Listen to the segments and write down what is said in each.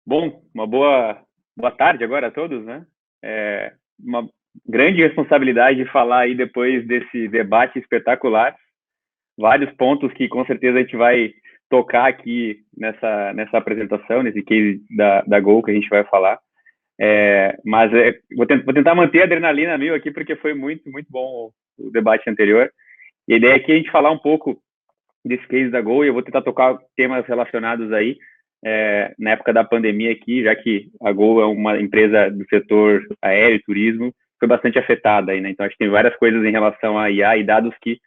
Bom, uma boa tarde agora a todos, né? Uma grande responsabilidade falar aí depois desse debate espetacular. Vários pontos que com certeza a gente vai tocar aqui nessa apresentação, nesse case da Gol que a gente vai falar. Vou tentar manter a adrenalina mil aqui porque foi muito bom o debate anterior. E a ideia aqui é a gente falar um pouco desse case da Gol e eu vou tentar tocar temas relacionados aí na época da pandemia aqui, já que a Gol é uma empresa do setor aéreo e turismo, foi bastante afetada aí, né? Então, acho que tem várias coisas em relação a IA e dados que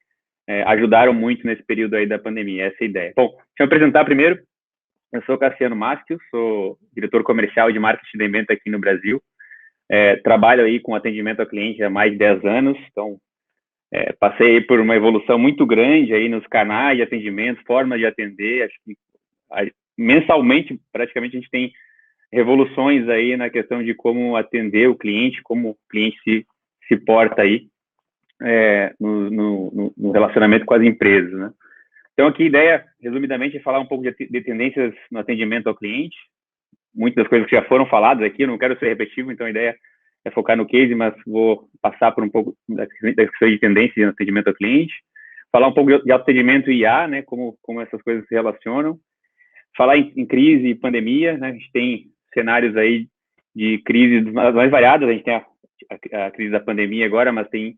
ajudaram muito nesse período aí da pandemia, essa é a ideia. Bom, deixa eu apresentar primeiro. Eu sou Cassiano Maschio, sou diretor comercial de marketing de evento aqui no Brasil. Trabalho aí com atendimento ao cliente há mais de 10 anos, então passei por uma evolução muito grande aí nos canais de atendimento, formas de atender. Acho que mensalmente, praticamente, a gente tem revoluções aí na questão de como atender o cliente, como o cliente se porta aí no relacionamento com as empresas, né? Então, aqui a ideia, resumidamente, é falar um pouco de tendências no atendimento ao cliente. Muitas das coisas que já foram faladas aqui, eu não quero ser repetitivo, então a ideia é focar no case, mas vou passar por um pouco das questões de tendências no atendimento ao cliente, falar um pouco de atendimento IA, né, como essas coisas se relacionam, falar em crise e pandemia, né, a gente tem cenários aí de crises mais variadas, a gente tem a crise da pandemia agora, mas tem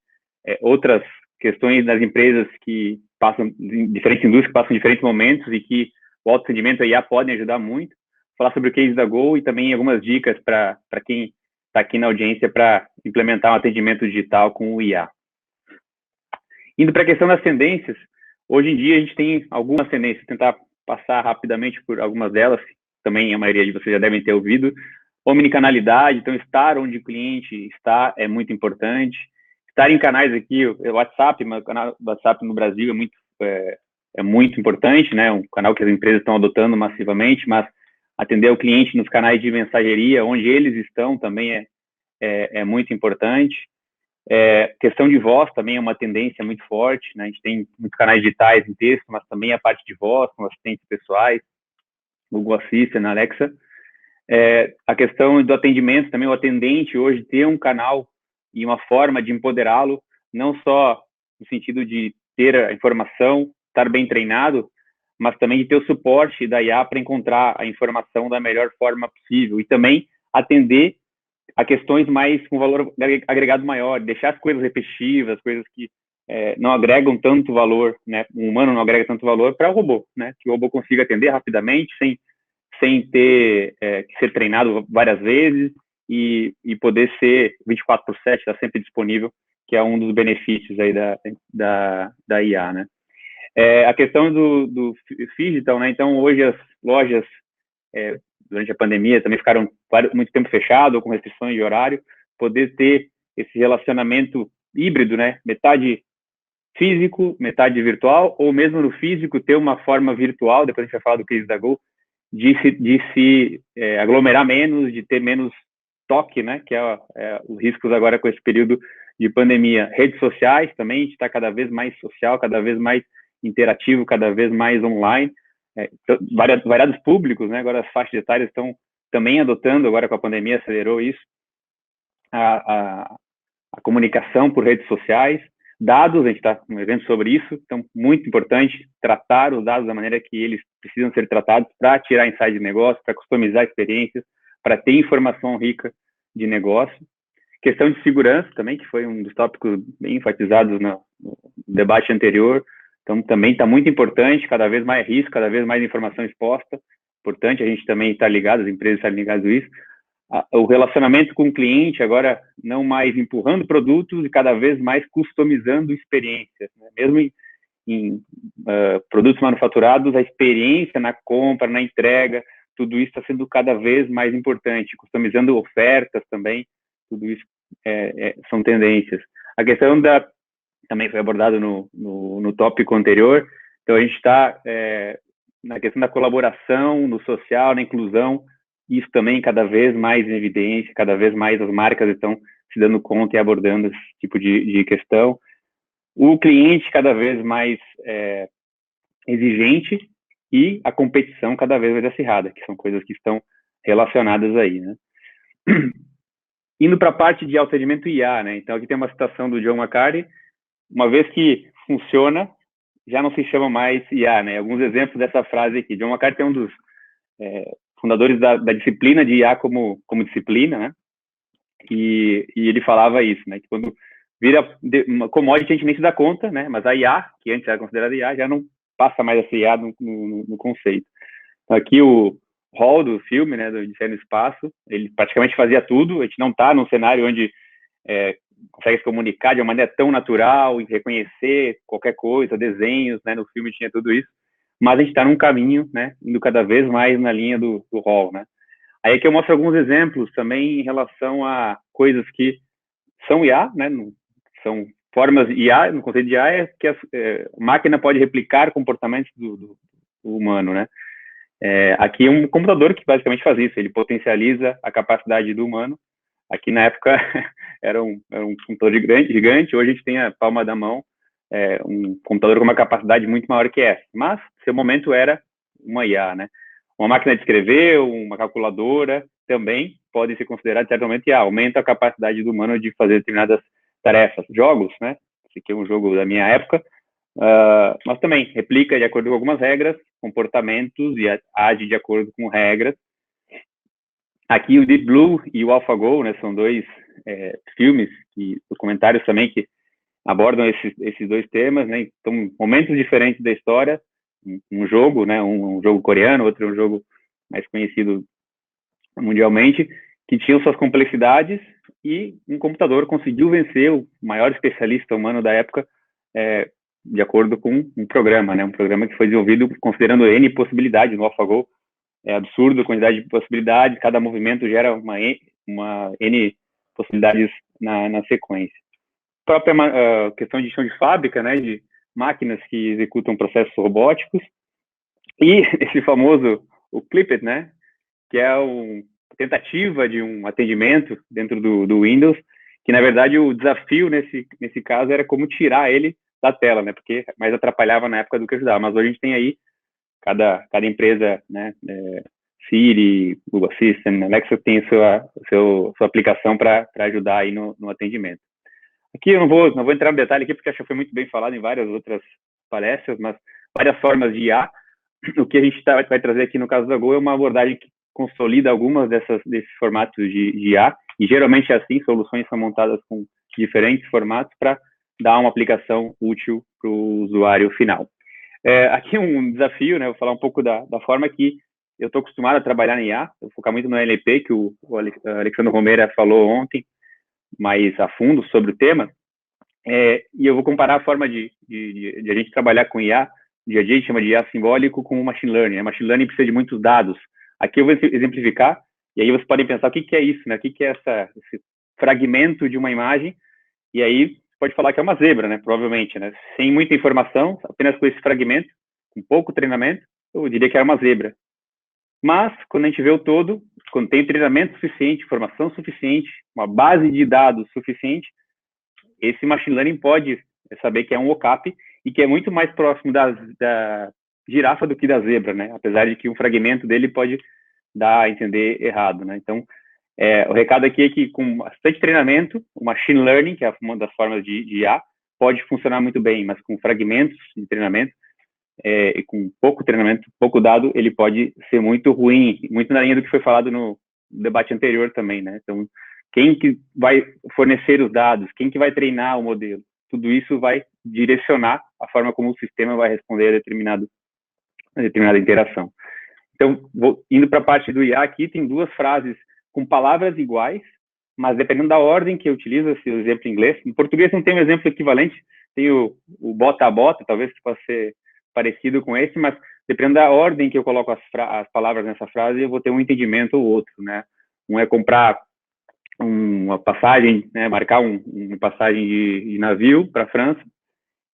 outras questões das empresas que passam, diferentes indústrias que passam diferentes momentos e que o autoatendimento e IA podem ajudar muito. Falar sobre o case da Gol e também algumas dicas para quem está aqui na audiência para implementar um atendimento digital com o IA. Indo para a questão das tendências, hoje em dia a gente tem algumas tendências, tentar passar rapidamente por algumas delas, também a maioria de vocês já devem ter ouvido. Omnicanalidade, então estar onde o cliente está é muito importante. Estar em canais aqui, o WhatsApp, o canal WhatsApp no Brasil é muito importante, né? Um canal que as empresas estão adotando massivamente, mas atender o cliente nos canais de mensageria, onde eles estão, também é muito importante. Questão de voz também é uma tendência muito forte, né? A gente tem muitos canais digitais em texto, mas também a parte de voz, com assistentes pessoais, Google Assistant, Alexa. A questão do atendimento também, o atendente hoje ter um canal e uma forma de empoderá-lo, não só no sentido de ter a informação, estar bem treinado, mas também de ter o suporte da IA para encontrar a informação da melhor forma possível e também atender a questões mais com valor agregado maior, deixar as coisas repetitivas, coisas que não agregam tanto valor, né? Um humano não agrega tanto valor para o robô, né? Que o robô consiga atender rapidamente, sem ter que ser treinado várias vezes e poder ser 24/7, estar sempre disponível, que é um dos benefícios aí da IA, né? A questão do digital, né? Então, hoje as lojas, durante a pandemia, também ficaram muito tempo fechadas, com restrições de horário, poder ter esse relacionamento híbrido, né? Metade físico, metade virtual, ou mesmo no físico ter uma forma virtual, depois a gente vai falar do case da Gol, de se aglomerar menos, de ter menos toque, né? Que é os riscos agora com esse período de pandemia. Redes sociais também, a gente está cada vez mais social, cada vez mais interativo, cada vez mais online. Variados públicos, né? Agora as faixas etárias estão também adotando, agora com a pandemia acelerou isso, a comunicação por redes sociais, dados, a gente está um evento sobre isso, então muito importante tratar os dados da maneira que eles precisam ser tratados para tirar insight de negócio, para customizar experiências, para ter informação rica de negócio. Questão de segurança também, que foi um dos tópicos bem enfatizados no debate anterior, então também está muito importante, cada vez mais risco, cada vez mais informação exposta, importante a gente também estar ligado, as empresas estarem ligadas a isso. O relacionamento com o cliente agora não mais empurrando produtos e cada vez mais customizando experiências, né? Mesmo em produtos manufaturados, a experiência na compra, na entrega, tudo isso está sendo cada vez mais importante, customizando ofertas também, tudo isso são tendências. A questão também foi abordado no tópico anterior, então a gente está na questão da colaboração, no social, na inclusão, isso também cada vez mais em evidência, cada vez mais as marcas estão se dando conta e abordando esse tipo de questão. O cliente cada vez mais exigente e a competição cada vez mais acirrada, que são coisas que estão relacionadas aí, né? Indo para a parte de atendimento IA, né? Então, aqui tem uma citação do John McCarthy. Uma vez que funciona, já não se chama mais IA, né? Alguns exemplos dessa frase aqui. John McCarthy é um dos fundadores da disciplina de IA como disciplina, né? E ele falava isso, né? Que quando vira uma commodity, a gente nem se dá conta, né? Mas a IA, que antes era considerada IA, já não passa mais a ser IA no conceito. Então, aqui o Hall do filme, né, do Odisseia no Espaço, ele praticamente fazia tudo. A gente não está num cenário onde consegue se comunicar de uma maneira tão natural e reconhecer qualquer coisa, desenhos, né? No filme tinha tudo isso. Mas a gente está num caminho, né? Indo cada vez mais na linha do Hall, né? Aí aqui eu mostro alguns exemplos também em relação a coisas que são IA, né? São formas IA, no conceito de IA é que a máquina pode replicar comportamentos do humano, né? Aqui é um computador que basicamente faz isso, ele potencializa a capacidade do humano. Aqui na época era um computador gigante, hoje a gente tem a palma da mão, um computador com uma capacidade muito maior que essa, mas seu momento era uma IA, né? Uma máquina de escrever, uma calculadora, também pode ser considerada certamente IA, aumenta a capacidade do humano de fazer determinadas tarefas. Jogos, né? Esse aqui é um jogo da minha época, mas também replica de acordo com algumas regras, comportamentos e age de acordo com regras. Aqui o Deep Blue e o AlphaGo, né, são dois filmes e documentários também que abordam esses dois temas, né? Então, momentos diferentes da história, um jogo, né, um jogo coreano, outro um jogo mais conhecido mundialmente, que tinham suas complexidades e um computador conseguiu vencer o maior especialista humano da época de acordo com um programa, né? Um programa que foi desenvolvido considerando N possibilidades no AlphaGo. É absurdo a quantidade de possibilidades, cada movimento gera uma N possibilidades na sequência. A própria questão de chão de fábrica, né, de máquinas que executam processos robóticos, e esse famoso, o Clipped, né, que é uma tentativa de um atendimento dentro do Windows, que na verdade o desafio nesse caso era como tirar ele da tela, né, porque mais atrapalhava na época do que ajudava, mas hoje a gente tem aí cada empresa, né, Siri, Google Assistant, Alexa tem sua aplicação para ajudar aí no atendimento. Aqui eu não vou entrar no detalhe aqui, porque acho que foi muito bem falado em várias outras palestras, mas várias formas de IA. O que a gente vai trazer aqui no caso da Go é uma abordagem que consolida algumas desses formatos de IA, e geralmente é assim, soluções são montadas com diferentes formatos para dar uma aplicação útil para o usuário final. Aqui um desafio, né? Vou falar um pouco da forma que eu estou acostumado a trabalhar em IA, vou focar muito no NLP, que o Alexandre Romero falou ontem, mais a fundo sobre o tema, e eu vou comparar a forma de a gente trabalhar com IA, dia a dia a gente chama de IA simbólico, com o machine learning. Machine learning precisa de muitos dados. Aqui eu vou exemplificar, e aí vocês podem pensar o que é isso, né? O que é esse fragmento de uma imagem, e aí pode falar que é uma zebra, né? Provavelmente, né? Sem muita informação, apenas com esse fragmento, com pouco treinamento, eu diria que era uma zebra. Mas, quando a gente vê o todo, quando tem treinamento suficiente, informação suficiente, uma base de dados suficiente, esse machine learning pode saber que é um okapi e que é muito mais próximo da girafa do que da zebra, né? Apesar de que um fragmento dele pode dar a entender errado, né? Então, o recado aqui é que com bastante treinamento, o machine learning, que é uma das formas de IA, pode funcionar muito bem, mas com fragmentos de treinamento, e com pouco treinamento, pouco dado, ele pode ser muito ruim, muito na linha do que foi falado no debate anterior também, né? Então, quem que vai fornecer os dados, quem que vai treinar o modelo, tudo isso vai direcionar a forma como o sistema vai responder a determinada interação. Então, indo para a parte do IA aqui, tem duas frases com palavras iguais, mas dependendo da ordem que eu utilizo, esse exemplo em inglês, em português não tem um exemplo equivalente, tem o bota a bota, talvez que possa ser parecido com esse, mas dependendo da ordem que eu coloco as palavras nessa frase, eu vou ter um entendimento ou outro, né? Um é comprar uma passagem, né, marcar uma passagem de navio para a França,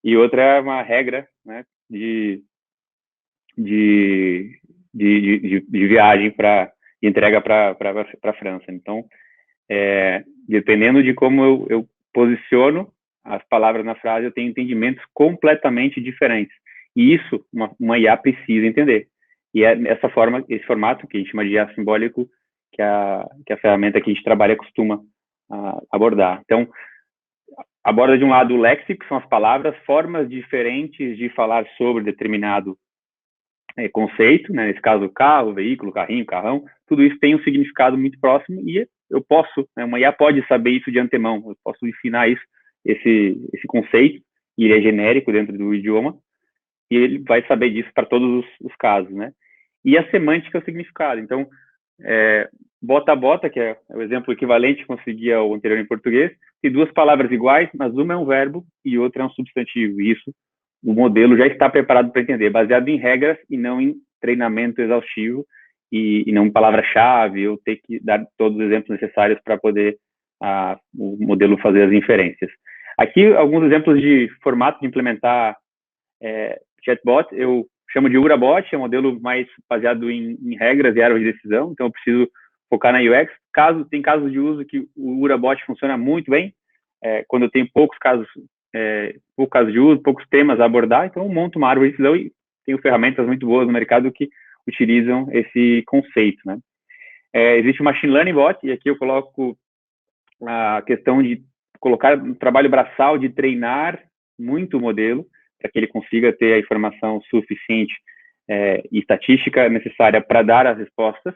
e outra é uma regra, né, de viagem de entrega para a França. Então, dependendo de como eu posiciono as palavras na frase, eu tenho entendimentos completamente diferentes. E isso uma IA precisa entender. E é essa forma, esse formato, que a gente chama de IA simbólico, que a ferramenta que a gente trabalha costuma abordar. Então, aborda de um lado o léxico, que são as palavras, formas diferentes de falar sobre determinado conceito, né? Nesse caso, carro, veículo, carrinho, carrão, tudo isso tem um significado muito próximo e eu posso, né, uma IA pode saber isso de antemão, eu posso ensinar isso, esse conceito, e ele é genérico dentro do idioma, e ele vai saber disso para todos os casos, né? E a semântica é o significado. Então, bota a bota, que é o exemplo equivalente, conseguia o anterior em português, tem duas palavras iguais, mas uma é um verbo e outra é um substantivo. E isso, o modelo já está preparado para entender, baseado em regras e não em treinamento exaustivo e não em palavra-chave, ou ter que dar todos os exemplos necessários para poder o modelo fazer as inferências. Aqui, alguns exemplos de formato de implementar chatbot, eu chamo de UraBot, é um modelo mais baseado em regras e árvore de decisão, então eu preciso focar na UX. Tem casos de uso que o UraBot funciona muito bem, quando eu tenho poucos casos de uso, poucos temas a abordar, então eu monto uma árvore de decisão e tenho ferramentas muito boas no mercado que utilizam esse conceito, né? Existe o Machine Learning Bot, e aqui eu coloco a questão de colocar um trabalho braçal de treinar muito o modelo, para que ele consiga ter a informação suficiente e estatística necessária para dar as respostas,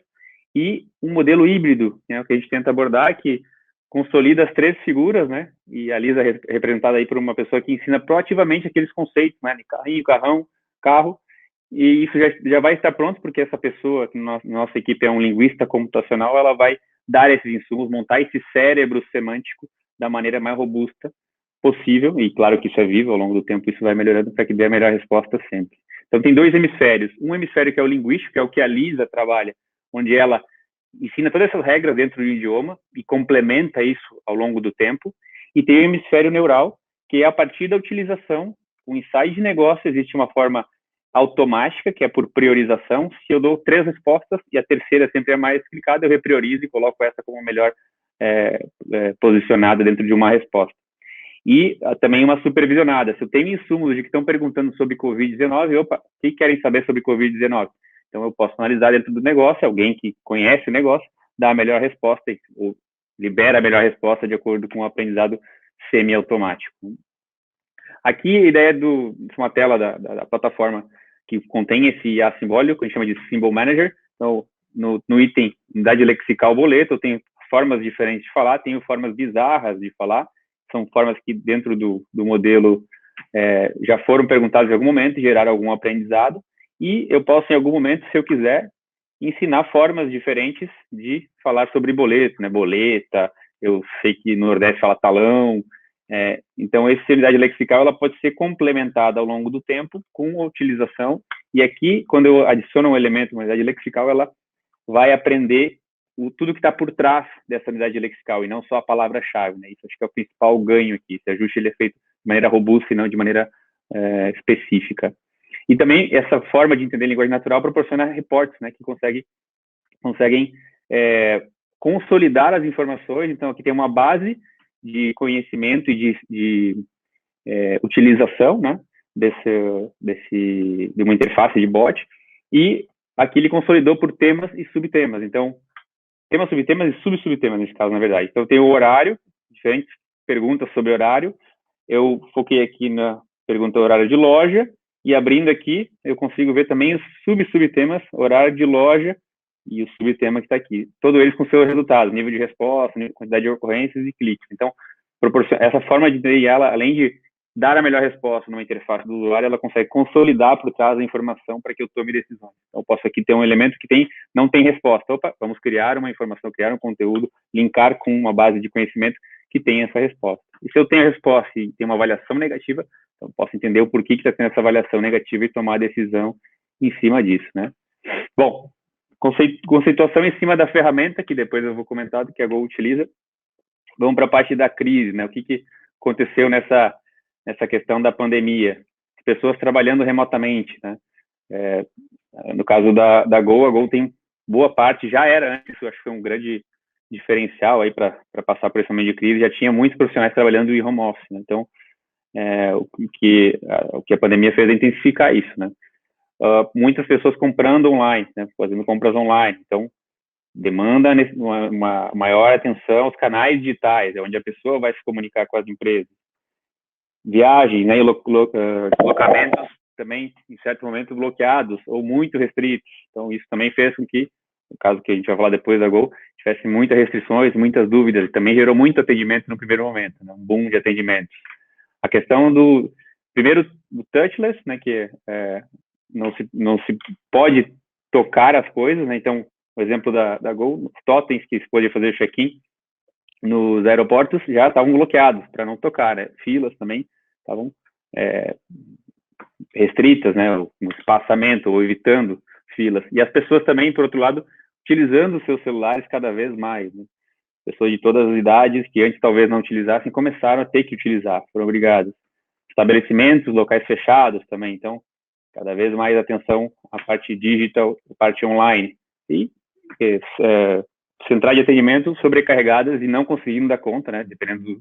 e um modelo híbrido, né, que a gente tenta abordar, que consolida as três figuras, né, e a Lisa é representada aí por uma pessoa que ensina proativamente aqueles conceitos, né, de carrinho, carrão, carro, e isso já vai estar pronto, porque essa pessoa, que nossa equipe é um linguista computacional, ela vai dar esses insumos, montar esse cérebro semântico da maneira mais robusta possível, e claro que isso é vivo, ao longo do tempo isso vai melhorando para que dê a melhor resposta sempre. Então tem dois hemisférios, um hemisfério que é o linguístico, que é o que a Lisa trabalha, onde ela ensina todas essas regras dentro do idioma e complementa isso ao longo do tempo, e tem o hemisfério neural, que é a partir da utilização, o insight de negócio, existe uma forma automática, que é por priorização. Se eu dou 3 respostas e a terceira sempre é mais clicada, eu repriorizo e coloco essa como melhor posicionada dentro de uma resposta. E também uma supervisionada. Se eu tenho insumos de que estão perguntando sobre Covid-19, opa, o que querem saber sobre Covid-19? Então, eu posso analisar dentro do negócio, alguém que conhece o negócio, dá a melhor resposta, ou libera a melhor resposta de acordo com o aprendizado semi-automático. Aqui, a ideia de uma tela da plataforma que contém esse IA simbólico, que a gente chama de Symbol Manager. Então, no item unidade lexical boleto, eu tenho formas diferentes de falar, tenho formas bizarras de falar, são formas que dentro do modelo já foram perguntadas em algum momento e geraram algum aprendizado, e eu posso, em algum momento, se eu quiser, ensinar formas diferentes de falar sobre boleto, né? Boleta, eu sei que no Nordeste fala talão, então essa unidade lexical ela pode ser complementada ao longo do tempo com a utilização, e aqui, quando eu adiciono um elemento, uma unidade lexical, ela vai aprender tudo que está por trás dessa unidade lexical, e não só a palavra-chave, né? Isso acho que é o principal ganho aqui. Esse ajuste ele é feito de maneira robusta e não de maneira específica. E também essa forma de entender a linguagem natural proporciona reportes, né, que conseguem consolidar as informações. Então, aqui tem uma base de conhecimento e de utilização, né, de uma interface de bot, e aqui ele consolidou por temas e subtemas. Então, temas, subtemas e subtemas nesse caso, na verdade. Então, tem o horário, diferentes perguntas sobre horário. Eu foquei aqui na pergunta horário de loja, e abrindo aqui, eu consigo ver também os subtemas, horário de loja e o subtema que está aqui. Todos eles com seus resultados, nível de resposta, quantidade de ocorrências e cliques. Então, essa forma de entender ela, além de dar a melhor resposta numa interface do usuário, ela consegue consolidar por trás a informação para que eu tome decisões. Então, eu posso aqui ter um elemento que não tem resposta. Opa, vamos criar uma informação, criar um conteúdo, linkar com uma base de conhecimento que tem essa resposta. E se eu tenho a resposta e tem uma avaliação negativa, então posso entender o porquê que está tendo essa avaliação negativa e tomar a decisão em cima disso, né? Bom, conceituação em cima da ferramenta, que depois eu vou comentar do que a Go utiliza. Vamos para a parte da crise, né? O que aconteceu nessa questão da pandemia? As pessoas trabalhando remotamente, né? No caso da Go, a Go tem boa parte, já era antes, eu acho que foi um grande diferencial aí para passar por esse momento de crise, já tinha muitos profissionais trabalhando em home office, né? Então, o que a pandemia fez é intensificar isso, né? Muitas pessoas comprando online, né? Fazendo compras online. Então, demanda uma maior atenção aos canais digitais, é onde a pessoa vai se comunicar com as empresas. Viagens, né, e deslocamentos também, em certo momento, bloqueados ou muito restritos. Então, isso também fez com que, no caso que a gente vai falar depois da Gol, tivesse muitas restrições, muitas dúvidas, e também gerou muito atendimento no primeiro momento, né, um boom de atendimentos. A questão do, primeiro, do touchless, né, que não se pode tocar as coisas, né, então, o exemplo da Gol, os totens que se podia fazer check-in nos aeroportos já estavam bloqueados para não tocar, né, filas também estavam restritas, né, no espaçamento ou evitando filas. E as pessoas também, por outro lado, utilizando os seus celulares cada vez mais, né? Pessoas de todas as idades que antes talvez não utilizassem começaram a ter que utilizar, foram obrigados. Estabelecimentos, locais fechados também, então cada vez mais atenção à parte digital, à parte online. E centrais de atendimento sobrecarregadas e não conseguindo dar conta, né, dependendo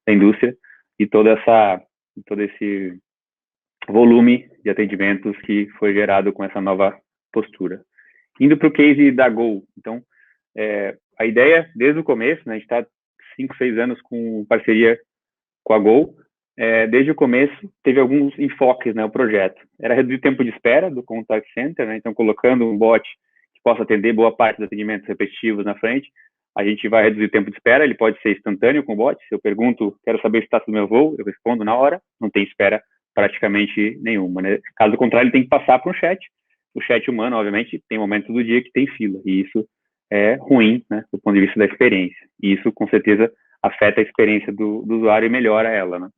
da indústria, e todo esse volume de atendimentos que foi gerado com essa nova postura. Indo para o case da Gol, então, a ideia, desde o começo, né, a gente está 5, 6 anos com parceria com a Gol, desde o começo teve alguns enfoques, né, o projeto. Era reduzir o tempo de espera do contact center, né, então colocando um bot que possa atender boa parte dos atendimentos repetitivos na frente, a gente vai reduzir o tempo de espera, ele pode ser instantâneo com o bot, se eu pergunto, quero saber o status do meu voo, eu respondo na hora, não tem espera praticamente nenhuma, né? Caso contrário, ele tem que passar para um chat. O chat humano, obviamente, tem momentos do dia que tem fila, e isso é ruim, né, do ponto de vista da experiência. E isso, com certeza, afeta a experiência do usuário e melhora ela, né?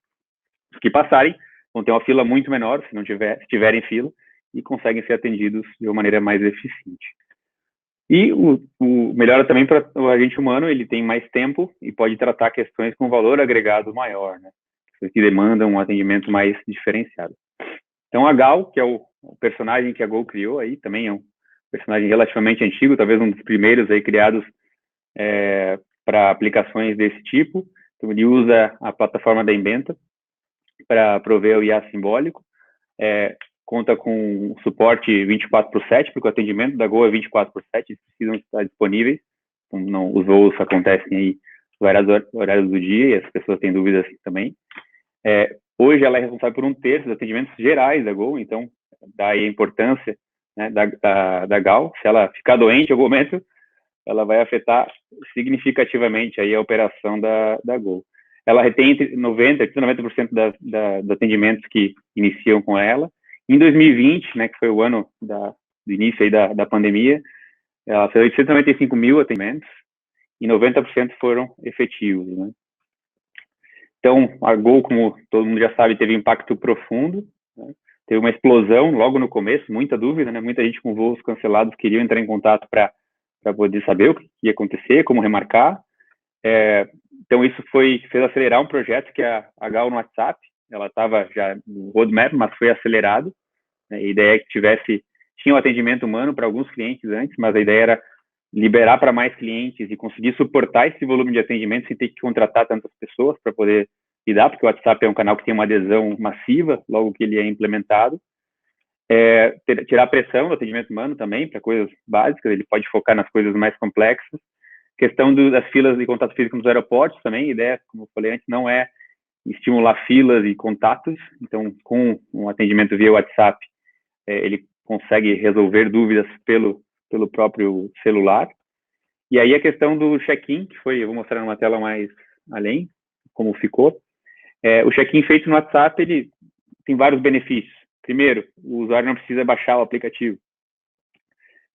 Os que passarem vão ter uma fila muito menor, se tiverem fila, e conseguem ser atendidos de uma maneira mais eficiente. E melhora também para o agente humano, ele tem mais tempo e pode tratar questões com valor agregado maior, né? Que demandam um atendimento mais diferenciado. Então, a Gal, que é o personagem que a Gol criou aí, também é um personagem relativamente antigo, talvez um dos primeiros aí criados para aplicações desse tipo. Então, ele usa a plataforma da Embenta para prover o IA simbólico, conta com suporte 24/7, porque o atendimento da Gol é 24/7, eles precisam estar disponíveis, então, não, os voos acontecem aí vários horários do dia e as pessoas têm dúvidas também. Hoje ela é responsável por 1/3 dos atendimentos gerais da Gol, então daí a importância, né, da Gal. Se ela ficar doente em algum momento, ela vai afetar significativamente aí a operação da Gol. Ela retém entre 90% e 90% dos atendimentos que iniciam com ela. Em 2020, né, que foi o ano do início aí da pandemia, ela fez 895 mil atendimentos e 90% foram efetivos, né? Então, a Gol, como todo mundo já sabe, teve impacto profundo, né? Teve uma explosão logo no começo, muita dúvida, né? Muita gente com voos cancelados queria entrar em contato para poder saber o que ia acontecer, como remarcar. Então, isso fez acelerar um projeto que é a Gal no WhatsApp. Ela estava já no roadmap, mas foi acelerado, né? A ideia é que tinha um atendimento humano para alguns clientes antes, mas a ideia era liberar para mais clientes e conseguir suportar esse volume de atendimento sem ter que contratar tantas pessoas para poder lidar, porque o WhatsApp é um canal que tem uma adesão massiva logo que ele é implementado. Tirar a pressão do atendimento humano também, para coisas básicas, ele pode focar nas coisas mais complexas. Questão das filas de contato físico nos aeroportos também, a ideia, como eu falei antes, não é estimular filas e contatos, então com um atendimento via WhatsApp, ele consegue resolver dúvidas pelo próprio celular. E aí a questão do check-in, que foi, eu vou mostrar numa tela mais além, como ficou. O check-in feito no WhatsApp, ele tem vários benefícios. Primeiro, o usuário não precisa baixar o aplicativo.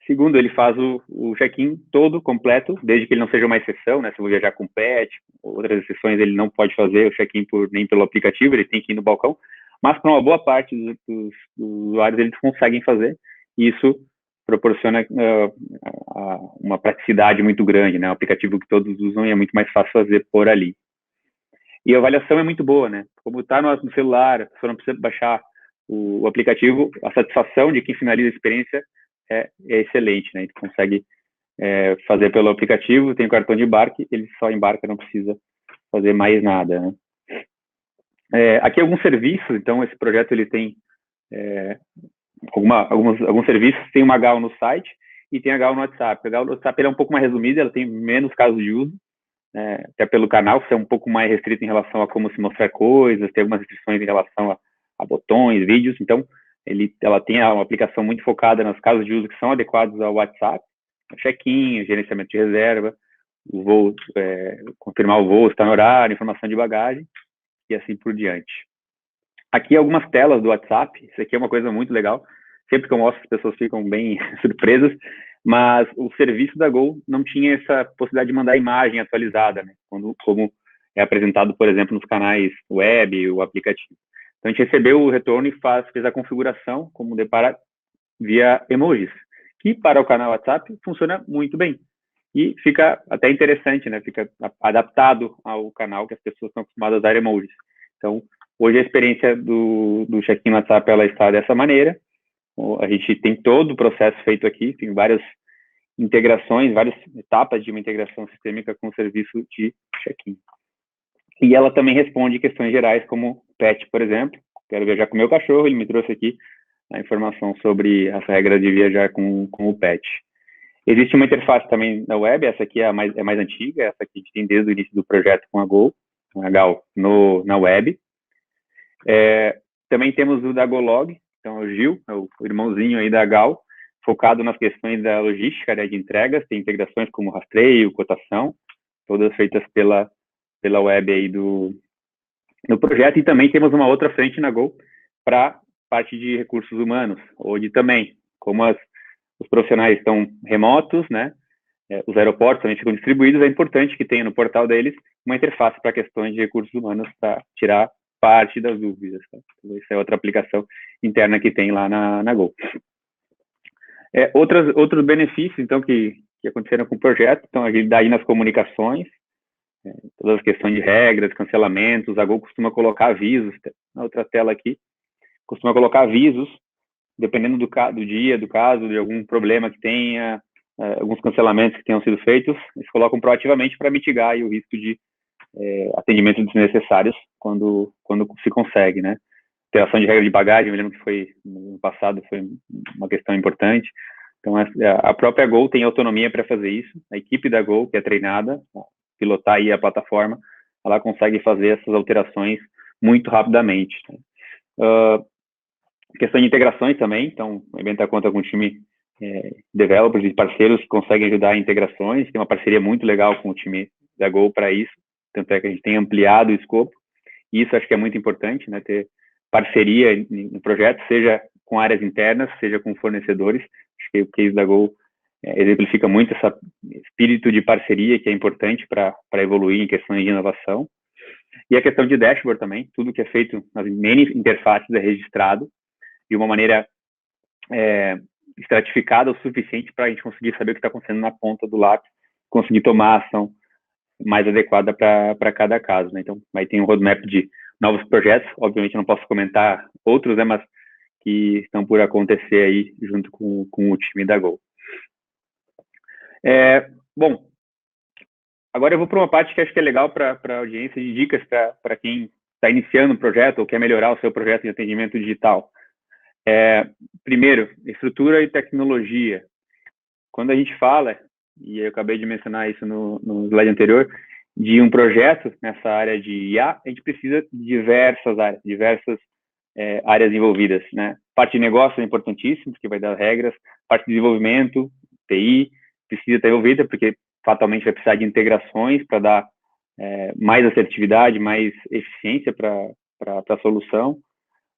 Segundo, ele faz o check-in todo, completo, desde que ele não seja uma exceção, né? Se eu vou viajar com pet, outras exceções, ele não pode fazer o check-in nem pelo aplicativo, ele tem que ir no balcão. Mas para uma boa parte dos usuários, eles conseguem fazer. E isso proporciona uma praticidade muito grande, né? Um aplicativo que todos usam e é muito mais fácil fazer por ali. E a avaliação é muito boa, né? Como está no celular, a pessoa não precisa baixar o aplicativo, a satisfação de quem finaliza a experiência é excelente, né? Ele consegue fazer pelo aplicativo, tem o cartão de embarque, ele só embarca, não precisa fazer mais nada, né? Aqui alguns serviços, então esse projeto ele tem alguns serviços, tem uma Gal no site, e tem a Gal no WhatsApp. A Gal no WhatsApp ela é um pouco mais resumida, ela tem menos casos de uso, até pelo canal, que é um pouco mais restrito em relação a como se mostrar coisas, tem algumas restrições em relação a botões, vídeos, então ela tem uma aplicação muito focada nos casos de uso que são adequados ao WhatsApp, check-in, gerenciamento de reserva, o voo, confirmar o voo, está no horário, informação de bagagem, e assim por diante. Aqui algumas telas do WhatsApp, isso aqui é uma coisa muito legal, sempre que eu mostro as pessoas ficam bem surpresas, mas o serviço da Gol não tinha essa possibilidade de mandar imagem atualizada, né? Como é apresentado, por exemplo, nos canais web, o aplicativo. Então, a gente recebeu o retorno e fez a configuração, como depara, via emojis, que para o canal WhatsApp funciona muito bem. E fica até interessante, né? Fica adaptado ao canal, que as pessoas estão acostumadas a usar emojis. Então, hoje a experiência do check-in WhatsApp, ela está dessa maneira. A gente tem todo o processo feito aqui, tem várias integrações, várias etapas de uma integração sistêmica com o serviço de check-in. E ela também responde questões gerais, como pet, por exemplo. Quero viajar com o meu cachorro, ele me trouxe aqui a informação sobre as regras de viajar com o pet. Existe uma interface também na web, essa aqui é mais antiga, essa aqui a gente tem desde o início do projeto com a Gal na web. Também temos o da Golog, então o Gil, o irmãozinho aí da Gal, focado nas questões da logística, né, de entregas, tem integrações como rastreio, cotação, todas feitas pela web aí no projeto, e também temos uma outra frente na Gol para parte de recursos humanos, onde também, como os profissionais estão remotos, né, os aeroportos também ficam distribuídos, é importante que tenha no portal deles uma interface para questões de recursos humanos para tirar parte das dúvidas. Tá? Então, essa é outra aplicação interna que tem lá na Gol. Outros benefícios, então, que aconteceram com o projeto, então, agilidade nas comunicações, todas as questões de regras, cancelamentos, a Gol costuma colocar avisos, na outra tela aqui, costuma colocar avisos, dependendo do dia, do caso, de algum problema que tenha, alguns cancelamentos que tenham sido feitos, eles colocam proativamente para mitigar aí o risco de atendimento desnecessários quando se consegue, né? Alteração de regra de bagagem, eu lembro que foi no passado, foi uma questão importante. Então, a própria Gol tem autonomia para fazer isso. A equipe da Gol, que é treinada a pilotar aí a plataforma, ela consegue fazer essas alterações muito rapidamente. Questão de integrações também, então, a Eventa conta com um time developers e parceiros que conseguem ajudar em integrações, tem uma parceria muito legal com o time da Gol para isso, tanto é que a gente tem ampliado o escopo, e isso acho que é muito importante, né, ter parceria no projeto, seja com áreas internas, seja com fornecedores. Acho que o case da Gol exemplifica muito esse espírito de parceria que é importante para evoluir em questões de inovação. E a questão de dashboard também, tudo que é feito nas many interfaces é registrado de uma maneira estratificada o suficiente para a gente conseguir saber o que está acontecendo na ponta do lápis, conseguir tomar a ação mais adequada para cada caso, né? Então, vai ter um roadmap de novos projetos, obviamente não posso comentar outros, né, mas que estão por acontecer aí junto com o time da Gol. Bom, agora eu vou para uma parte que acho que é legal para a audiência, de dicas para quem está iniciando um projeto ou quer melhorar o seu projeto de atendimento digital. Primeiro, estrutura e tecnologia. Quando a gente fala, e eu acabei de mencionar isso no slide anterior, de um projeto nessa área de IA, a gente precisa de diversas áreas envolvidas, né? Parte de negócio é importantíssima, porque vai dar regras, parte de desenvolvimento, TI, precisa estar envolvida, porque fatalmente vai precisar de integrações para dar mais assertividade, mais eficiência para a solução.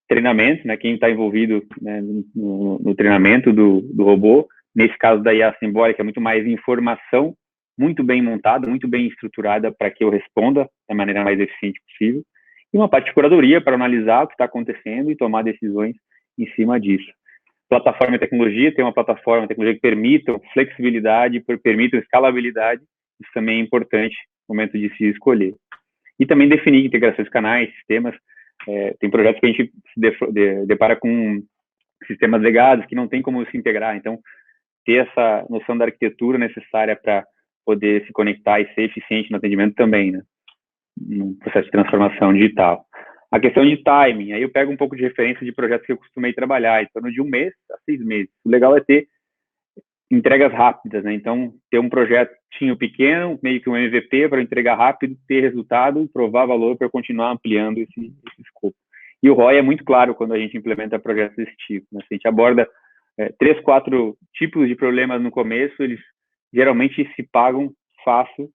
Treinamento, né? Quem está envolvido, né, no treinamento do robô, nesse caso da IA simbólica, é muito mais informação, muito bem montada, muito bem estruturada para que eu responda da maneira mais eficiente possível. E uma parte de curadoria para analisar o que está acontecendo e tomar decisões em cima disso. Plataforma e tecnologia, tem uma plataforma, tecnologia que permitam flexibilidade, permitam escalabilidade, isso também é importante no momento de se escolher. E também definir integrações de canais, sistemas. Tem projetos que a gente se depara com sistemas legados que não tem como se integrar, então ter essa noção da arquitetura necessária para poder se conectar e ser eficiente no atendimento também, né, no processo de transformação digital. A questão de timing, aí eu pego um pouco de referência de projetos que eu costumei trabalhar, em torno de 1 mês a 6 meses. O legal é ter entregas rápidas, né? Então, ter um projetinho pequeno, meio que um MVP para entregar rápido, ter resultado, provar valor para continuar ampliando esse escopo. E o ROI é muito claro quando a gente implementa projetos desse tipo, né? Se a gente aborda 3, 4 tipos de problemas no começo, eles geralmente se pagam fácil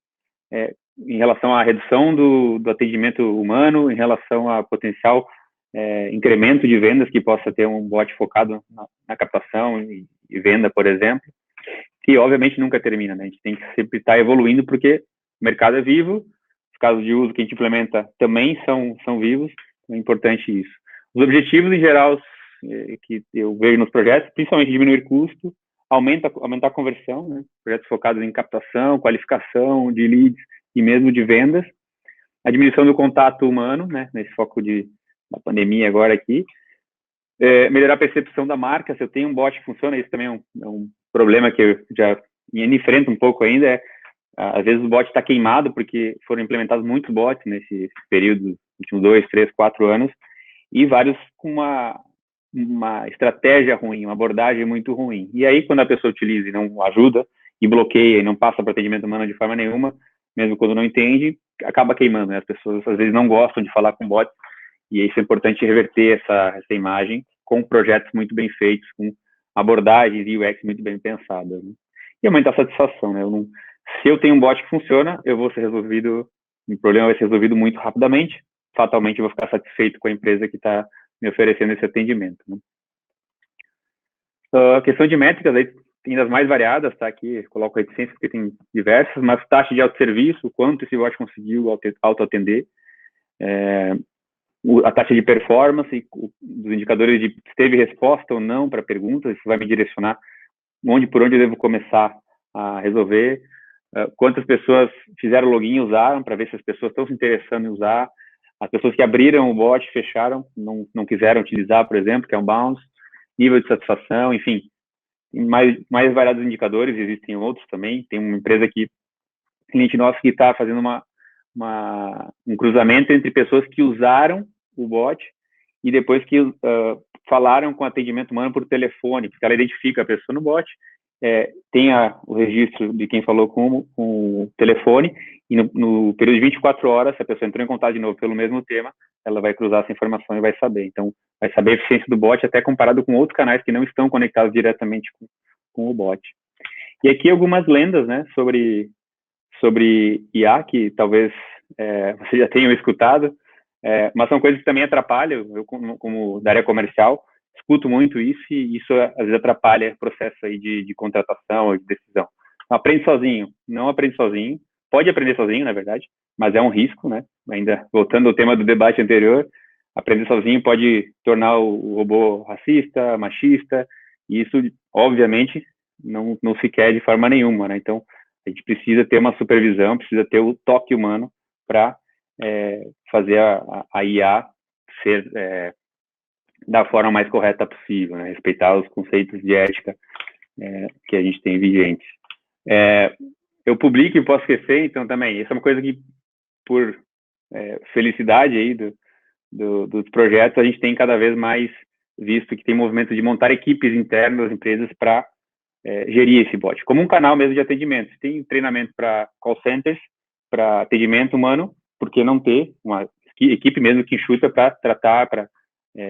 em relação à redução do atendimento humano, em relação a potencial incremento de vendas que possa ter um bot focado na captação e venda, por exemplo, que obviamente nunca termina, né? A gente tem que sempre estar evoluindo porque o mercado é vivo, os casos de uso que a gente implementa também são vivos, é importante isso. Os objetivos, em geral, que eu vejo nos projetos, principalmente diminuir custo, aumentar a conversão, né? Projetos focados em captação, qualificação de leads e mesmo de vendas, a diminuição do contato humano, né? Nesse foco da pandemia agora aqui, melhorar a percepção da marca. Se eu tenho um bot que funciona, isso também é um problema que eu já enfrento um pouco ainda, às vezes o bot está queimado porque foram implementados muitos bots nesse período, últimos 2, 3, 4 anos, e vários com uma estratégia ruim, uma abordagem muito ruim. E aí, quando a pessoa utiliza e não ajuda, e bloqueia e não passa para atendimento humano de forma nenhuma, mesmo quando não entende, acaba queimando, né? As pessoas, às vezes, não gostam de falar com bots, e isso é importante reverter essa imagem com projetos muito bem feitos, com abordagens e UX muito bem pensadas, né? E aumentar a satisfação, né? Se eu tenho um bot que funciona, o problema vai ser resolvido muito rapidamente, fatalmente eu vou ficar satisfeito com a empresa que está me oferecendo esse atendimento, né? A questão de métricas, aí tem das mais variadas, tá? Aqui coloco reticência porque tem diversas, mas taxa de autosserviço, quanto esse bot conseguiu auto-atender, a taxa de performance, dos indicadores de se teve resposta ou não para perguntas, isso vai me direcionar por onde eu devo começar a resolver, quantas pessoas fizeram login e usaram, para ver se as pessoas estão se interessando em usar, as pessoas que abriram o bot, fecharam, não quiseram utilizar, por exemplo, que é um bounce, nível de satisfação, enfim, mais variados indicadores, existem outros também. Tem uma empresa cliente nosso que está fazendo um cruzamento entre pessoas que usaram o bot e depois que falaram com atendimento humano por telefone, porque ela identifica a pessoa no bot, tem o registro de quem falou com o telefone, e no período de 24 horas, se a pessoa entrou em contato de novo pelo mesmo tema, ela vai cruzar essa informação e vai saber. Então, vai saber a eficiência do bot, até comparado com outros canais que não estão conectados diretamente com o bot. E aqui algumas lendas, né, sobre IA, que talvez vocês já tenham escutado, mas são coisas que também atrapalham. Eu, como da área comercial, escuto muito isso, e isso às vezes atrapalha o processo aí de contratação ou de decisão. Então, aprende sozinho, não aprende sozinho, pode aprender sozinho, na verdade, mas é um risco, né? Ainda voltando ao tema do debate anterior, aprender sozinho pode tornar o robô racista, machista, e isso, obviamente, não se quer de forma nenhuma, né? Então, a gente precisa ter uma supervisão, precisa ter o toque humano para fazer a IA ser da forma mais correta possível, né? Respeitar os conceitos de ética que a gente tem vigentes. Eu publico e posso esquecer, então também, isso é uma coisa que, por felicidade aí dos projetos, a gente tem cada vez mais visto que tem movimento de montar equipes internas das empresas para gerir esse bot, como um canal mesmo de atendimento. Se tem treinamento para call centers, para atendimento humano, por que não ter uma equipe mesmo que enxuta para tratar, para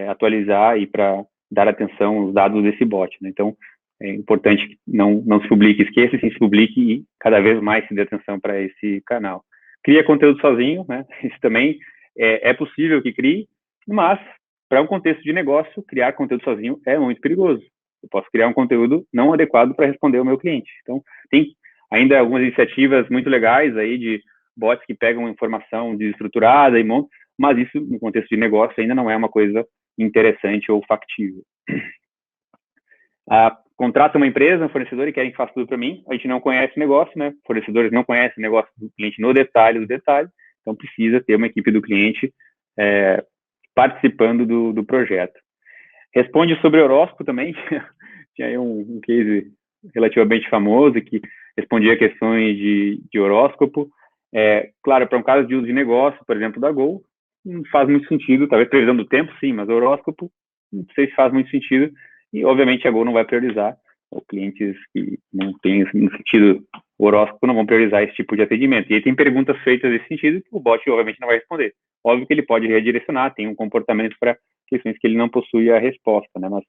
atualizar e para dar atenção aos dados desse bot, né? Então, é importante que não se publique, esqueça, se publique e cada vez mais se dê atenção para esse canal. Cria conteúdo sozinho, né? Isso também é possível que crie, mas para um contexto de negócio, criar conteúdo sozinho é muito perigoso. Eu posso criar um conteúdo não adequado para responder ao meu cliente. Então, tem ainda algumas iniciativas muito legais aí de bots que pegam informação desestruturada e montam, mas isso, no contexto de negócio, ainda não é uma coisa interessante ou factível. Contrata uma empresa, um fornecedor, e querem que faça tudo para mim. A gente não conhece o negócio, né? Fornecedores não conhecem o negócio do cliente no detalhe do detalhe, então precisa ter uma equipe do cliente participando do projeto. Responde sobre horóscopo também. Tinha aí um case relativamente famoso que respondia questões de horóscopo. Claro, para um caso de uso de negócio, por exemplo, da Gol, não faz muito sentido. Talvez previsão do tempo, sim, mas horóscopo, não sei se faz muito sentido. E, obviamente, a Gol não vai priorizar. ou clientes que não têm, no sentido horóscopo, não vão priorizar esse tipo de atendimento. E aí tem perguntas feitas nesse sentido que o bot, obviamente, não vai responder. Óbvio que ele pode redirecionar, tem um comportamento para questões que ele não possui a resposta, né? Mas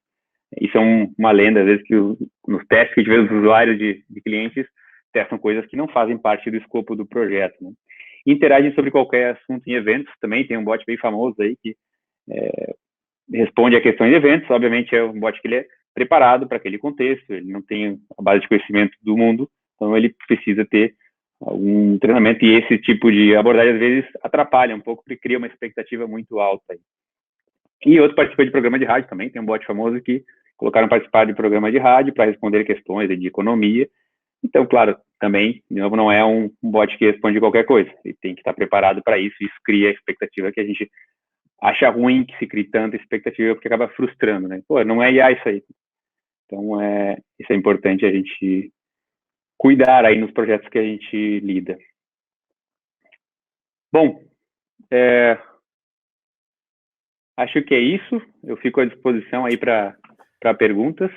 isso é uma lenda, às vezes, que nos testes que a gente vê dos usuários de clientes, testam coisas que não fazem parte do escopo do projeto, né? Interagem sobre qualquer assunto em eventos, também tem um bot bem famoso aí que responde a questões de eventos, obviamente é um bot que ele é preparado para aquele contexto, ele não tem a base de conhecimento do mundo, então ele precisa ter algum treinamento, e esse tipo de abordagem às vezes atrapalha um pouco, porque cria uma expectativa muito alta aí. E outro participa de programa de rádio também, tem um bot famoso que colocaram participar de programa de rádio para responder questões de economia. Então, claro, também, de novo, não é um bot que responde qualquer coisa, ele tem que estar preparado para isso, isso cria a expectativa que a gente acha ruim que se crie tanta expectativa, porque acaba frustrando, né? Pô, não é IA isso aí. Então, isso é importante a gente cuidar aí nos projetos que a gente lida. Bom, acho que é isso. Eu fico à disposição aí para perguntas.